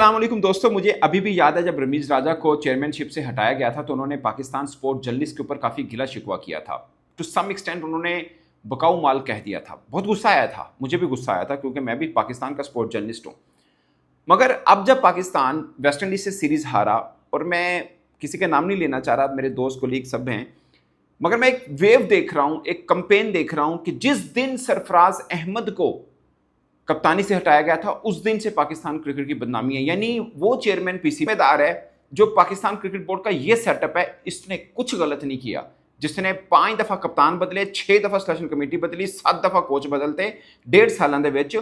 अस्सलाम वालेकुम दोस्तों, मुझे अभी भी याद है जब रमीज राजा को चेयरमैनशिप से हटाया गया था तो उन्होंने पाकिस्तान स्पोर्ट जर्नलिस्ट के ऊपर काफ़ी गिला शिकवा किया था। टू सम एक्सटेंट उन्होंने बकाऊ माल कह दिया था। बहुत गुस्सा आया था, मुझे भी गुस्सा आया था क्योंकि मैं भी पाकिस्तान का स्पोर्ट जर्नलिस्ट हूँ। मगर अब जब पाकिस्तान वेस्ट इंडीज से सीरीज़ हारा, और मैं किसी का नाम नहीं लेना चाह रहा, मेरे दोस्त कोलीग सब हैं, मगर मैं एक वेव देख रहा हूँ, एक कंपेन देख रहा हूँ कि जिस दिन सरफराज अहमद को कप्तानी से हटाया गया था उस दिन से पाकिस्तान क्रिकेट की बदनामी है। यानी वो चेयरमैन पीसी जिम्मेदार है जो पाकिस्तान क्रिकेट बोर्ड का ये सेटअप है, इसने कुछ गलत नहीं किया। जिसने 5 दफा कप्तान बदले, 6 दफा सिलेक्शन कमेटी बदली, 7 दफा कोच बदलते 1.5 सालों ਦੇ ਵਿੱਚ,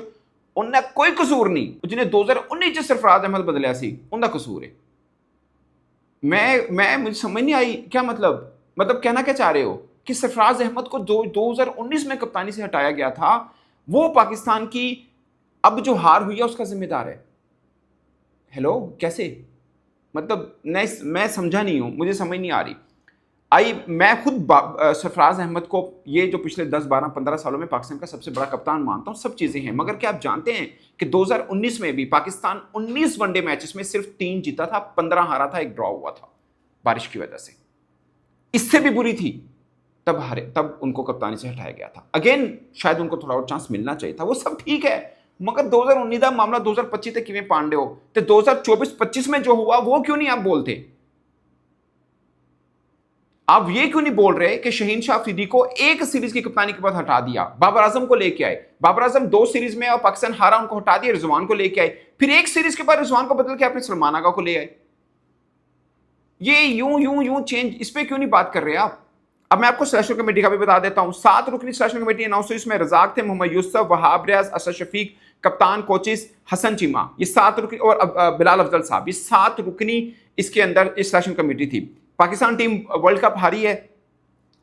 उन्हें कोई कसूर नहीं। जिन्हें 2019 ਚ सरफराज अहमद बदलिया सी उनका कसूर है। मुझे समझ नहीं आई क्या मतलब कहना क्या चाह रहे हो कि सरफराज अहमद को 2019 में कप्तानी से हटाया गया था, वो पाकिस्तान की अब जो हार हुई है उसका जिम्मेदार है। हेलो, कैसे? मैं समझा नहीं हूं, मुझे समझ नहीं आ रही। मैं खुद सरफराज अहमद को ये जो पिछले 10 12 15 सालों में पाकिस्तान का सबसे बड़ा कप्तान मानता हूं, सब चीजें हैं। मगर क्या आप जानते हैं कि 2019 में भी पाकिस्तान 19 वनडे मैचेस में सिर्फ 3 जीता था, 15 हारा था, 1 ड्रॉ हुआ था बारिश की वजह से। इससे भी बुरी थी, तब हारे, तब उनको कप्तानी से हटाया गया था। अगेन शायद उनको थोड़ा और चांस मिलना चाहिए था, वो सब ठीक है। मगर 2019 का मामला 2025 तक किवें पांडे हो, तो 2024-25 में जो हुआ वो क्यों नहीं आप बोलते? आप ये क्यों नहीं बोल रहे कि शहीन शाह अफरीदी को एक सीरीज की कप्तानी के बाद हटा दिया, बाबर आजम को लेके आए, बाबर आजम 2 सीरीज में और पाकिस्तान हारा, उनको हटा दिया, रिजवान को लेके आए, फिर एक सीरीज के बाद रिजवान को बदल के आपने सलमान आगा को ले आए। ये यूं यूं यूं चेंज, इस पे क्यों नहीं बात कर रहे आप? अब मैं आपको सिलेक्शन कमेटी का भी बता देता हूं। 7 रुकनी सिलेक्शन कमेटी अनाउंस हुई, इसमें रजाक थे, मोहम्मद यूसुफ, वहाब रियाज, असद शफीक, कप्तान कोचिस हसन चीमा, ये 7 रुकनी, और बिलाल अफजल साहब, ये 7 रुकनी इसके अंदर इस सिलेक्शन कमेटी थी। पाकिस्तान टीम वर्ल्ड कप हारी है।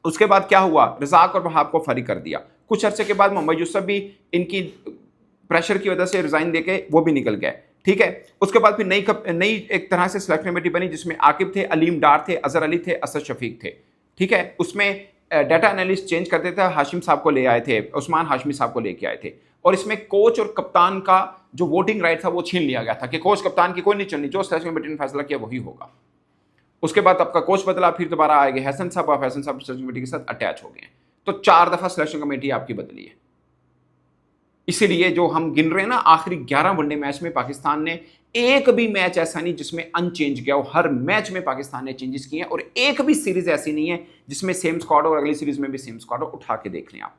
उसके बाद क्या हुआ, रजाक और वहाब को फारिग कर दिया। कुछ अरसे के बाद मोहम्मद यूसुफ भी इनकी प्रेशर की वजह से रिजाइन देके वो भी निकल गए, ठीक है। उसके बाद फिर नई एक तरह से सिलेक्शन कमेटी बनी जिसमें आकिब थे, अलीम डार थे, अजहर अली थे, असद शफीक थे, ठीक है। उसमें डाटा एनालिस्ट चेंज करते थे, हाशिम साहब को ले आए थे, उस्मान हाशमी साहब को लेके आए थे। और इसमें कोच और कप्तान का जो वोटिंग राइट था वो छीन लिया गया था कि कोच कप्तान की कोई नहीं चुननी, जो सिलेक्शन कमेटी ने फैसला किया वही होगा। उसके बाद आपका कोच बदला, फिर दोबारा आएंगे हसन साहब, आप हसन साहब सिलेक्शन कमेटी के साथ अटैच हो गए। तो 4 दफा सिलेक्शन कमेटी आपकी बदली है। इसीलिए जो हम गिन रहे हैं ना, आखिरी 11 वनडे मैच में पाकिस्तान ने एक भी मैच ऐसा नहीं जिसमें अनचेंज गया हो, हर मैच में पाकिस्तान ने चेंजेस किए हैं। और एक भी सीरीज ऐसी नहीं है जिसमें सेम स्क्वाड और अगली सीरीज में भी सेम स्क्वाड हो। उठा के देख लें आप।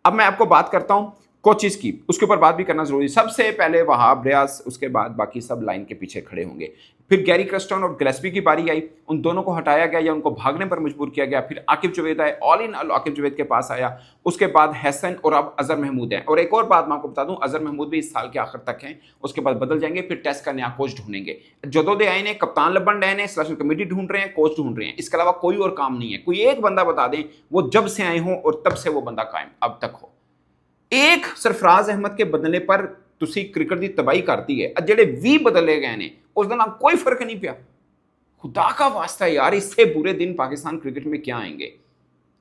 अब मैं आपको बात करता हूं कोचिस की, उसके ऊपर बात भी करना जरूरी। सबसे पहले वहाब रियाज, उसके बाद बाकी सब लाइन के पीछे खड़े होंगे। फिर गैरी क्रस्टन और गिलेस्पी की बारी आई, उन दोनों को हटाया गया या उनको भागने पर मजबूर किया गया। फिर आकिब जुवैद आए, all in all Aqib Juvaid के पास आया। उसके बाद हसन और अब अजहर महमूद हैं। और एक और बात मैं आपको बता दूं, अजहर महमूद भी इस साल के आखिर तक हैं, उसके बाद बदल जाएंगे। फिर टेस्ट का नया कोच ढूंढेंगे। जदोदे आए ने, कप्तान लबन रहे हैं, सिलेक्शन कमेटी ढूंढ रहे हैं, कोच ढूंढ रहे हैं। इसके अलावा कोई और काम नहीं है। कोई एक बंदा बता दें वो जब से आए हों और तब से वो बंदा कायम अब तक हो। एक सरफराज अहमद के बदलने पर तुसी क्रिकेट की तबाही करती है, जेडे भी बदले गए ने उस दिन कोई फर्क नहीं पिया। खुदा का वास्ता यार, इससे बुरे दिन पाकिस्तान क्रिकेट में क्या आएंगे?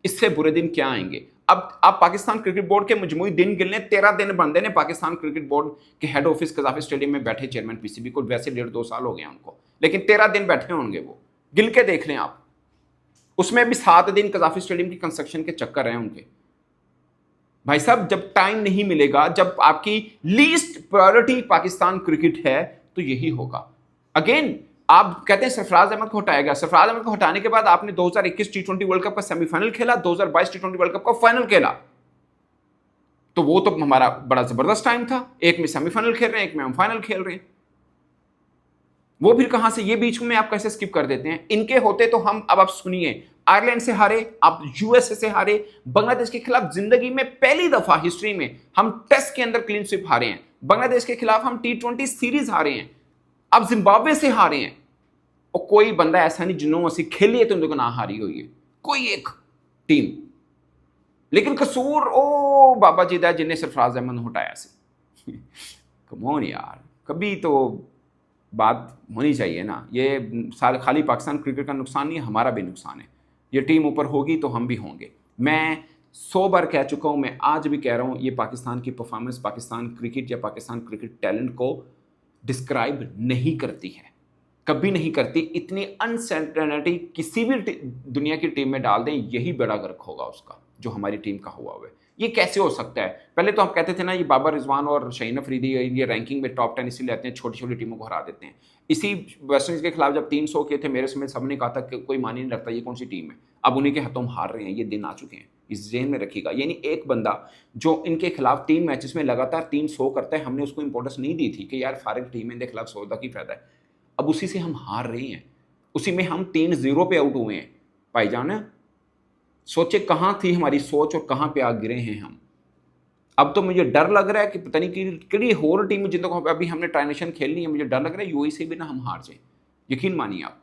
इससे बुरे दिन क्या आएंगे? अब आप पाकिस्तान क्रिकेट बोर्ड के मजमूई दिन गिनने, 13 दिन बनते ने पाकिस्तान क्रिकेट बोर्ड के हेड ऑफिस कजाफी स्टेडियम में बैठे चेयरमैन पीसीबी को। वैसे 1.5-2 साल हो गए उनको, लेकिन 13 दिन बैठे होंगे वो, गिन के देख लें आप। उसमें भी 7 दिन कजाफी स्टेडियम की कंस्ट्रक्शन के चक्कर हैं उनके। भाई साहब, जब टाइम नहीं मिलेगा, जब आपकी लीस्ट प्रायोरिटी पाकिस्तान क्रिकेट है, तो यही होगा। अगेन आप कहते हैं सरफराज अहमद को हटाया गया। सरफराज अहमद को हटाने के बाद आपने 2021 टी20 वर्ल्ड कप का सेमीफाइनल खेला, 2022 टी20 वर्ल्ड कप का फाइनल खेला। तो वो तो हमारा बड़ा जबरदस्त टाइम था। एक में सेमीफाइनल खेल रहे हैं, एक में हम फाइनल खेल रहे हैं। वो फिर कहां से, ये बीच में आप कैसे स्किप कर देते हैं? इनके होते तो हम, अब आप सुनिए, आयरलैंड से हारे, आप यूएसए से हारे, बांग्लादेश के खिलाफ जिंदगी में पहली दफा हिस्ट्री में हम टेस्ट के अंदर क्लीन स्वीप हारे हैं, बांग्लादेश के खिलाफ हम टी20 सीरीज हारे हैं, अब जिम्बाब्वे से हारे हैं। और कोई बंदा ऐसा नहीं जिन्होंने असं खेली है तो उनको ना हारी हुई है, कोई एक टीम। लेकिन कसूर ओ बाबा जी दा जिन्हें सरफराज अहमद हटाया से। कमोन यार, कभी तो बात होनी चाहिए ना। ये साल खाली पाकिस्तान क्रिकेट का नुकसान नहीं है, हमारा भी नुकसान है। ये टीम ऊपर होगी तो हम भी होंगे। मैं 100 बार कह चुका हूं, मैं आज भी कह रहा हूं, ये पाकिस्तान की परफॉर्मेंस, पाकिस्तान क्रिकेट या पाकिस्तान क्रिकेट टैलेंट को डिस्क्राइब नहीं करती है, कभी नहीं करती। इतनी अनसर्टेनिटी किसी भी दुनिया की टीम में डाल दें, यही बड़ा गर्क होगा उसका, जो हमारी टीम का हुआ हुआ है। ये कैसे हो सकता है? पहले तो हम कहते थे ना, ये बाबर रिजवान और शाहीन अफरीदी ये रैंकिंग में टॉप 10 इसलिए आते हैं, छोटी छोटी टीमों को हरा देते हैं। इसी वेस्ट इंडीज के खिलाफ जब 300 के थे, मेरे समय सबने कहा था कि कोई मान ही नहीं रखता ये कौन सी टीम है। अब उन्हीं के हाथों हम हार रहे हैं, ये दिन आ चुके हैं, इस जेन में रखिएगा। यानी एक बंदा जो इनके खिलाफ 3 मैचेस में लगातार 300 करता है, हमने उसको इंपॉर्टेंस नहीं दी थी कि यार फारिग टीम है, इनके खिलाफ 100 का ही फायदा है। अब उसी से हम हार रहे हैं, उसी में हम 3-0 पे आउट हुए हैं भाईजान। सोचे कहाँ थी हमारी सोच और कहाँ पे आ गिरे हैं हम। अब तो मुझे डर लग रहा है कि पता नहीं कि होर टीम जिनको अभी हमने ट्रांजिशन खेलनी है, मुझे डर लग रहा है यूएई से भी ना हम हार जाए। यकीन मानिए आप।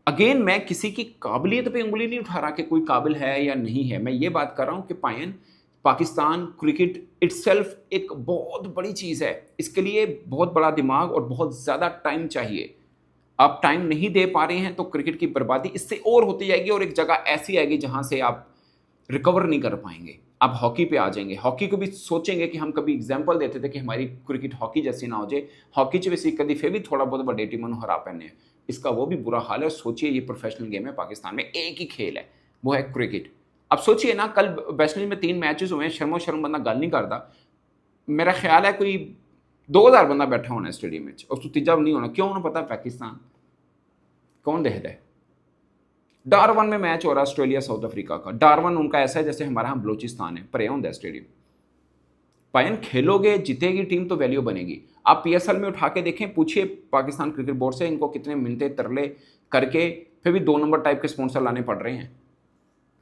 अगेन मैं किसी की काबिलियत पे उंगली नहीं उठा रहा कि कोई काबिल है या नहीं है, मैं ये बात कर रहा हूँ कि पायन पाकिस्तान क्रिकेट इटसेल्फ एक बहुत बड़ी चीज़ है, इसके लिए बहुत बड़ा दिमाग और बहुत ज़्यादा टाइम चाहिए। आप टाइम नहीं दे पा रहे हैं तो क्रिकेट की बर्बादी इससे और होती जाएगी, और एक जगह ऐसी आएगी जहां से आप रिकवर नहीं कर पाएंगे। आप हॉकी पे आ जाएंगे, हॉकी को भी सोचेंगे कि हम कभी एग्जाम्पल देते थे कि हमारी क्रिकेट हॉकी जैसी ना हो जाए, हॉकी च भी कभी फिर भी थोड़ा बहुत बड़े टीमों को हरा पैने, इसका वो भी बुरा हाल है। सोचिए ये प्रोफेशनल गेम है, पाकिस्तान में एक ही खेल है, वो है क्रिकेट। अब सोचिए ना, कल वेस्ट इंडीज में 3 मैचेस हुए हैं, शर्मो शर्म बंदा गल नहीं करता। मेरा ख्याल है कोई 2000 बंदा बैठा होना है स्टेडियम में, और तो तीजा नहीं होना। क्यों? उन्हें पता पाकिस्तान कौन देखता है। डारवन में मैच हो रहा ऑस्ट्रेलिया साउथ अफ्रीका का। डारवन उनका ऐसा है जैसे हमारा हम बलोचिस्तान है, परे होता है स्टेडियम। पायन खेलोगे, जीतेगी टीम तो वैल्यू बनेगी। आप पीएसएल में उठा के देखें, पूछिए पाकिस्तान क्रिकेट बोर्ड से, इनको कितने मिलते तरले करके फिर भी 2 नंबर टाइप के स्पॉन्सर लाने पड़ रहे हैं।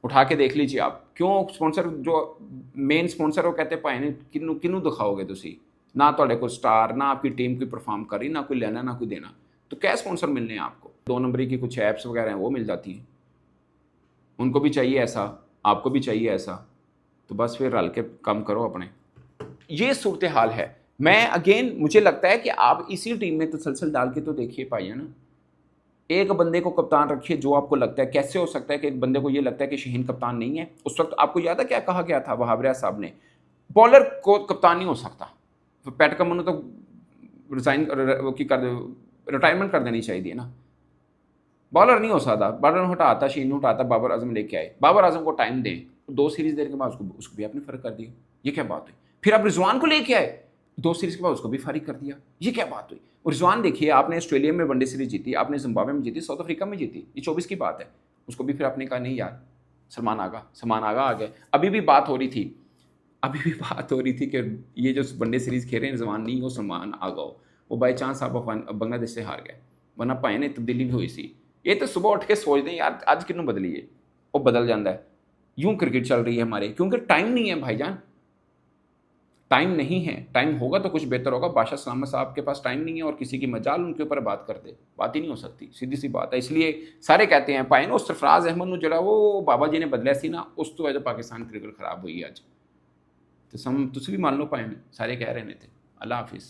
उठा के देख लीजिए आप। क्यों? स्पॉन्सर जो मेन स्पॉन्सर वो कहते पायन किनू दिखाओगे तुसी, ना तो कोई स्टार, ना आपकी टीम कोई परफॉर्म करी, ना कोई लेना ना कोई देना, तो क्या स्पॉन्सर मिलने हैं आपको? 2 नंबरी की कुछ ऐप्स वगैरह हैं वो मिल जाती हैं, उनको भी चाहिए ऐसा, आपको भी चाहिए ऐसा, तो बस फिर रल के कम करो अपने। ये सूरत हाल है। मैं अगेन मुझे लगता है कि आप इसी टीम में तसलसल डाल के तो देखिए पाइए ना, एक बंदे को कप्तान रखिए जो आपको लगता है। कैसे हो सकता है कि एक बंदे को ये लगता है कि शाहीन कप्तान नहीं है? उस वक्त आपको याद है क्या कहा गया था वहाब रियाज साहब ने, बॉलर को कप्तान नहीं हो सकता, तो पैट कमन तो रिजाइन रिटायरमेंट कर देनी चाहिए ना। बॉलर नहीं हो सकता, बॉलर हटाता, शीन हटाता, बाबर आजम लेके आए। बाबर आजम को टाइम दें, 2 सीरीज देने के बाद उसको भी आपने फर्क कर दिया, ये क्या बात है? फिर आप रिजवान को लेके आए, 2 सीरीज के बाद उसको भी फारिग कर दिया, ये क्या बात हुई? और रिजवान देखिए, आपने ऑस्ट्रेलिया में वनडे सीरीज जीती, आपने जिम्बाब्वे में जीती, साउथ अफ्रीका में जीती, ये 24 की बात है। उसको भी फिर आपने कहा नहीं यार, सलमान आगा आ गए। अभी भी बात हो रही थी कि ये जो वनडे सीरीज खेल रहे हैं रिजवान नहीं हो, सलमान आगा हो, वो बाई चांस आप बांग्लादेश से हार गए, वरना पाए ने तब्दीली भी हुई सी। ये तो सुबह उठ के सोचते हैं यार आज किन्नू बदलिए, वो बदल जाता है। यूं क्रिकेट चल रही है हमारे, क्योंकि टाइम नहीं है भाईजान, टाइम नहीं है। टाइम होगा तो कुछ बेहतर होगा। बादशाह सलामत साहब के पास टाइम नहीं है और किसी की मजाल उनके ऊपर बात करते, बात ही नहीं हो सकती, सीधी सी बात है। इसलिए सारे कहते हैं पाए ना, उस सरफराज अहमद जो वो बाबा जी ने बदलिया सी ना, उस तो पाकिस्तान क्रिकेट खराब हुई अज, तो तुम भी मान लो पाए, सारे कह रहे थे। अल्लाह हाफिज़।